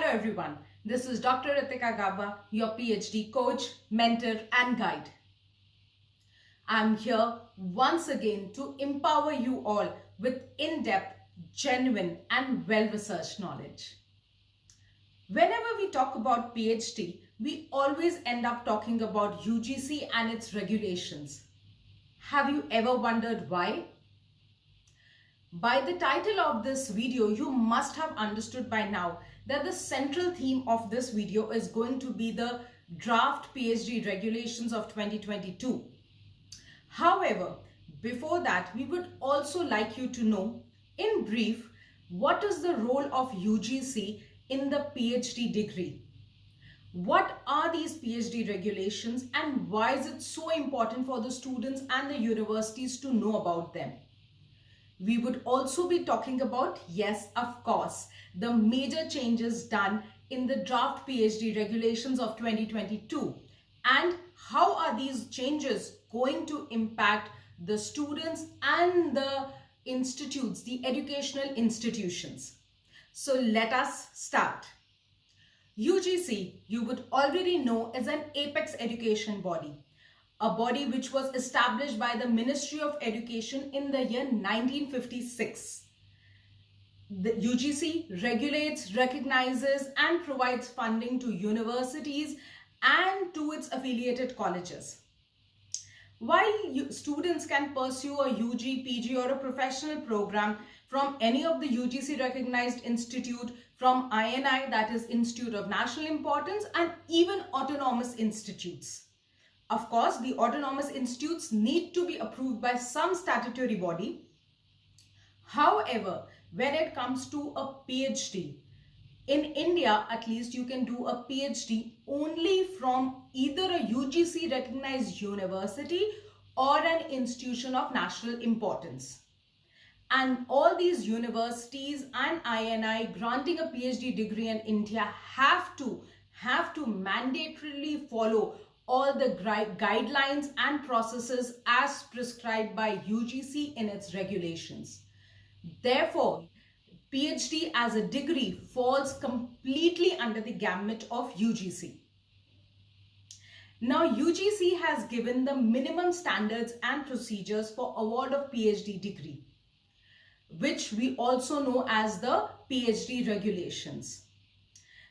everyone, this is Dr. Ritika Gaba, your PhD coach, mentor and guide. I'm here once again to empower you all with in-depth, genuine and well-researched knowledge. Whenever we talk about PhD, we always end up talking about UGC and its regulations. Have you ever wondered why? By the title of this video, you must have understood by now that the central theme of this video is going to be the draft PhD regulations of 2022. However, before that, we would also like you to know, in brief, what is the role of UGC in the PhD degree? What are these PhD regulations and why is it so important for the students and the universities to know about them? We would also be talking about, yes, of course, the major changes done in the draft PhD regulations of 2022 and how are these changes going to impact the students and the institutes, the educational institutions. So let us start. UGC, you would already know, is an apex education body. A body which was established by the Ministry of Education in the year 1956. The UGC regulates, recognizes and provides funding to universities and to its affiliated colleges. While students can pursue a UG, PG or a professional program from any of the UGC recognized institute, from INI, that is Institute of National Importance, and even autonomous institutes. Of course, the autonomous institutes need to be approved by some statutory body. However, when it comes to a PhD, in India at least, you can do a PhD only from either a UGC recognized university or an institution of national importance. And all these universities and INI granting a PhD degree in India have to mandatorily follow all the guidelines and processes as prescribed by UGC in its regulations. Therefore, PhD as a degree falls completely under the gamut of UGC. Now, UGC has given the minimum standards and procedures for award of PhD degree, which we also know as the PhD regulations.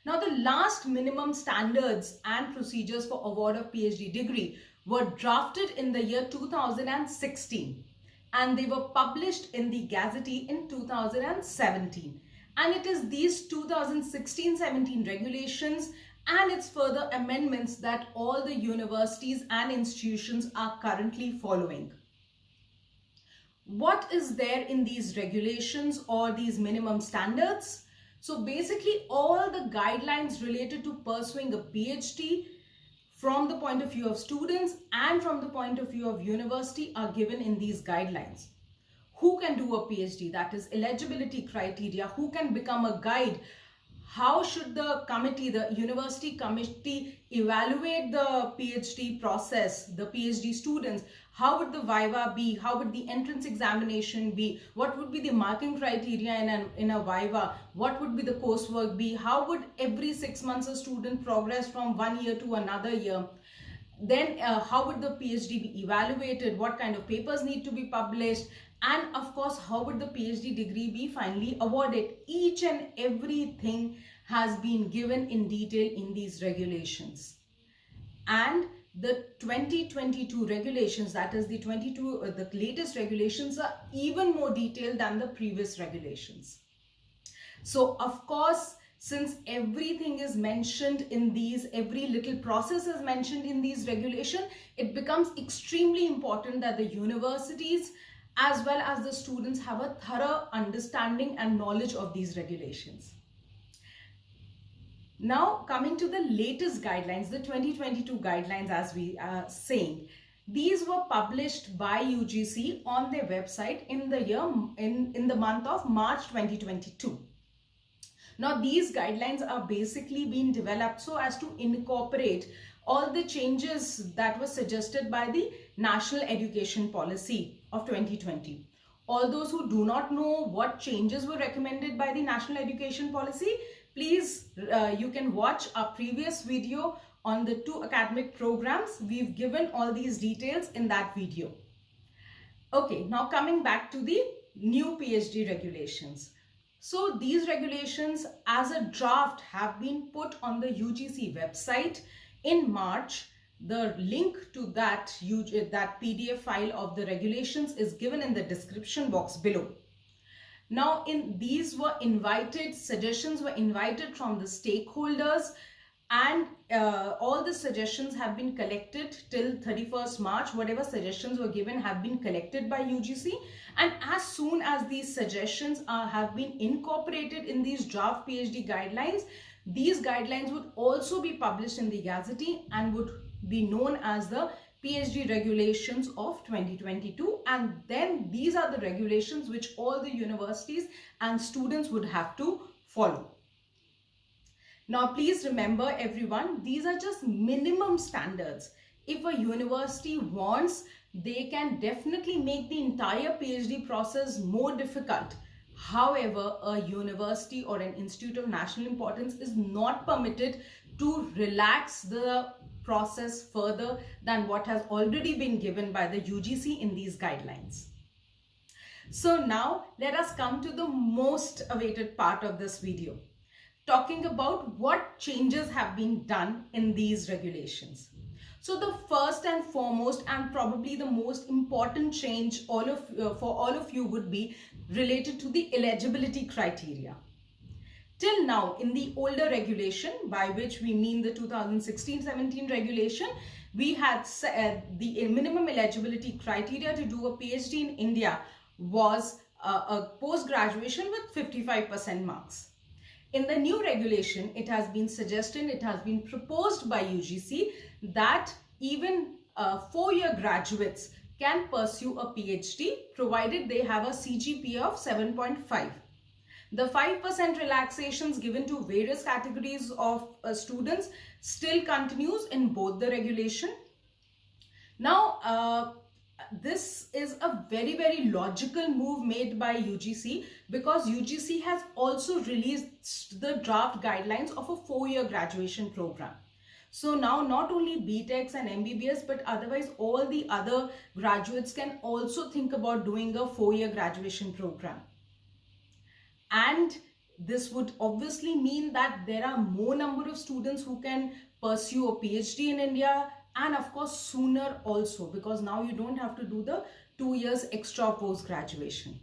Now, the last minimum standards and procedures for award of PhD degree were drafted in the year 2016 and they were published in the Gazette in 2017. And it is these 2016-17 regulations and its further amendments that all the universities and institutions are currently following. What is there in these regulations or these minimum standards? So basically all the guidelines related to pursuing a PhD from the point of view of students and from the point of view of university are given in these guidelines. Who can do a PhD? That is eligibility criteria. Who can become a guide? How should the committee, the university committee, evaluate the PhD process, the PhD students? How would the viva be? How would the entrance examination be? What would be the marking criteria in a viva? What would be the coursework be? How would every 6 months a student progress from one year to another year? Then how would the PhD be evaluated? What kind of papers need to be published? And of course, how would the PhD degree be finally awarded? Each and everything has been given in detail in these regulations. And the 2022 regulations, that is the latest regulations, are even more detailed than the previous regulations. So of course, since everything is mentioned in these, every little process is mentioned in these regulations, it becomes extremely important that the universities as well as the students have a thorough understanding and knowledge of these regulations. Now, coming to the latest guidelines, the 2022 guidelines, as we are saying, these were published by UGC on their website in the month of March 2022. Now, these guidelines are basically being developed so as to incorporate all the changes that were suggested by the National Education Policy of 2020. All those who do not know what changes were recommended by the National Education Policy, please you can watch our previous video on the 2 academic programs. We've given all these details in that video. Okay, now coming back to the new PhD regulations. So these regulations as a draft have been put on the UGC website in March. The link to that PDF file of the regulations is given in the description box below. Now, these were invited, suggestions were invited from the stakeholders, and all the suggestions have been collected till 31st March. Whatever suggestions were given have been collected by UGC, and as soon as these suggestions have been incorporated in these draft PhD guidelines, these guidelines would also be published in the Gazette and would be known as the PhD regulations of 2022, and then these are the regulations which all the universities and students would have to follow. Now please remember everyone, these are just minimum standards. If a university wants, they can definitely make the entire PhD process more difficult. However, a university or an institute of national importance is not permitted to relax the process further than what has already been given by the UGC in these guidelines. So now let us come to the most awaited part of this video, talking about what changes have been done in these regulations. So the first and foremost and probably the most important change for all of you would be related to the eligibility criteria. Till now, in the older regulation, by which we mean the 2016-17 regulation, we had the minimum eligibility criteria to do a PhD in India was a post-graduation with 55% marks. In the new regulation, it has been suggested, it has been proposed by UGC that even 4-year graduates can pursue a PhD provided they have a CGPA of 7.5. The 5% relaxations given to various categories of students still continues in both the regulation. Now, this is a very, very logical move made by UGC, because UGC has also released the draft guidelines of a 4-year graduation program. So now not only BTechs and MBBS, but otherwise all the other graduates can also think about doing a 4-year graduation program. And this would obviously mean that there are more number of students who can pursue a PhD in India, and of course sooner also, because now you don't have to do the 2 years extra post-graduation.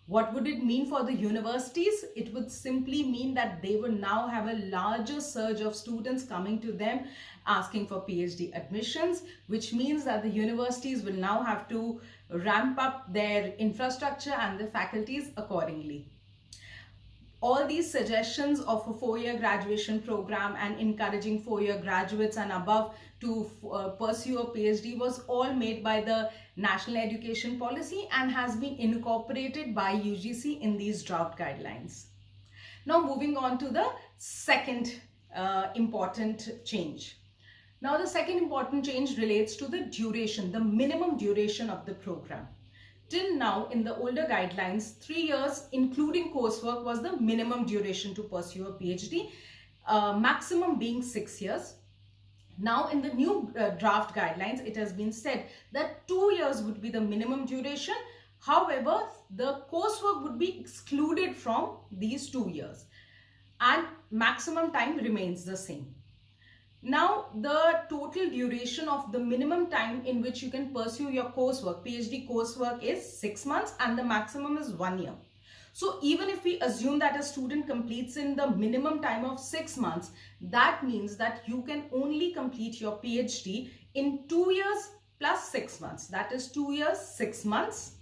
What would it mean for the universities? It would simply mean that they would now have a larger surge of students coming to them asking for PhD admissions, which means that the universities will now have to ramp up their infrastructure and the faculties accordingly. All these suggestions of a 4-year graduation program and encouraging 4-year graduates and above to pursue a PhD was all made by the National Education Policy and has been incorporated by UGC in these draft guidelines. Now moving on to the second important change. Now the second important change relates to the duration, the minimum duration of the program. Till now, in the older guidelines, 3 years including coursework was the minimum duration to pursue a PhD, maximum being 6 years. Now in the new draft guidelines, it has been said that 2 years would be the minimum duration. However, the coursework would be excluded from these 2 years and maximum time remains the same. Now, the total duration of the minimum time in which you can pursue your coursework, PhD coursework, is 6 months and the maximum is 1 year. So even if we assume that a student completes in the minimum time of 6 months, that means that you can only complete your PhD in 2 years plus 6 months. That is 2 years, 6 months.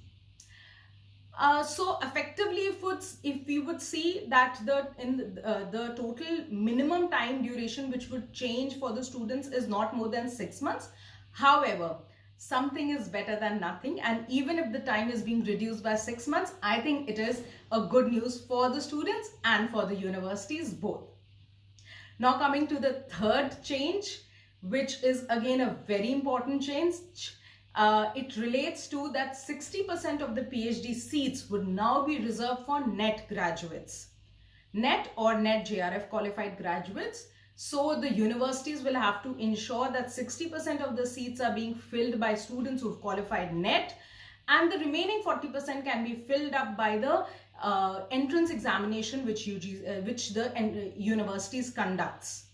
So effectively, if we would see that the total minimum time duration which would change for the students is not more than 6 months. However, something is better than nothing, and even if the time is being reduced by 6 months, I think it is a good news for the students and for the universities both. Now coming to the third change, which is again a very important change. It relates to that 60% of the PhD seats would now be reserved for net graduates. NET or NET JRF qualified graduates. So the universities will have to ensure that 60% of the seats are being filled by students who've qualified NET, and the remaining 40% can be filled up by the entrance examination which the universities conducts.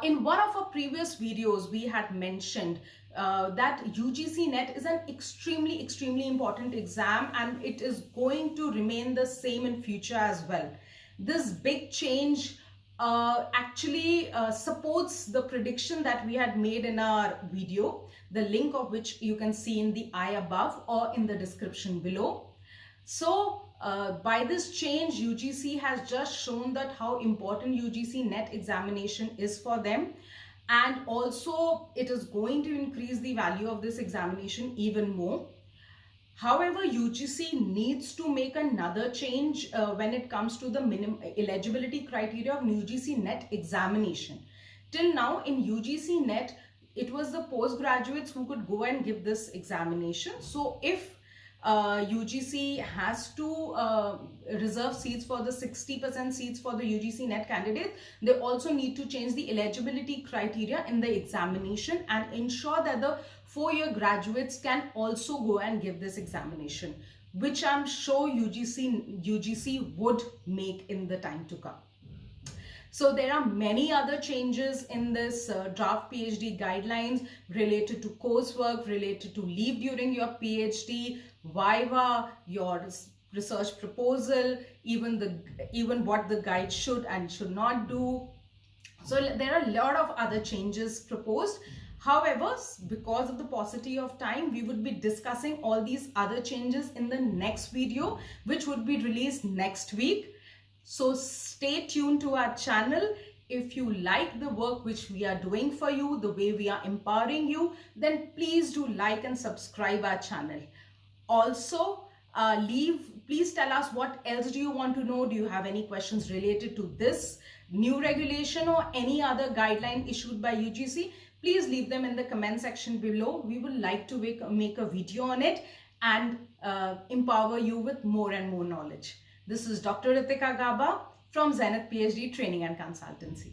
In one of our previous videos, we had mentioned that UGC NET is an extremely important exam, and it is going to remain the same in future as well. This big change actually supports the prediction that we had made in our video, the link of which you can see in the eye above or in the description below. So by this change, UGC has just shown that how important UGC NET examination is for them, and also it is going to increase the value of this examination even more. However, UGC needs to make another change when it comes to the minimum eligibility criteria of UGC NET examination. Till now in UGC NET, it was the postgraduates who could go and give this examination. So if UGC has to reserve seats for the 60% seats for the UGC NET candidates, they also need to change the eligibility criteria in the examination and ensure that the four-year graduates can also go and give this examination, which I'm sure UGC would make in the time to come. So there are many other changes in this draft PhD guidelines related to coursework, related to leave during your PhD, viva, your research proposal, even what the guide should and should not do. So there are a lot of other changes proposed. However, because of the paucity of time, we would be discussing all these other changes in the next video, which would be released next week. So stay tuned to our channel. If you like the work which we are doing for you, the way we are empowering you, then please do like and subscribe our channel. Also, please tell us what else do you want to know. Do you have any questions related to this new regulation or any other guideline issued by UGC? Please leave them in the comment section below. We would like to make a video on it and empower you with more and more knowledge. This is Dr. Ritika Gaba from Zenith PhD Training and Consultancy.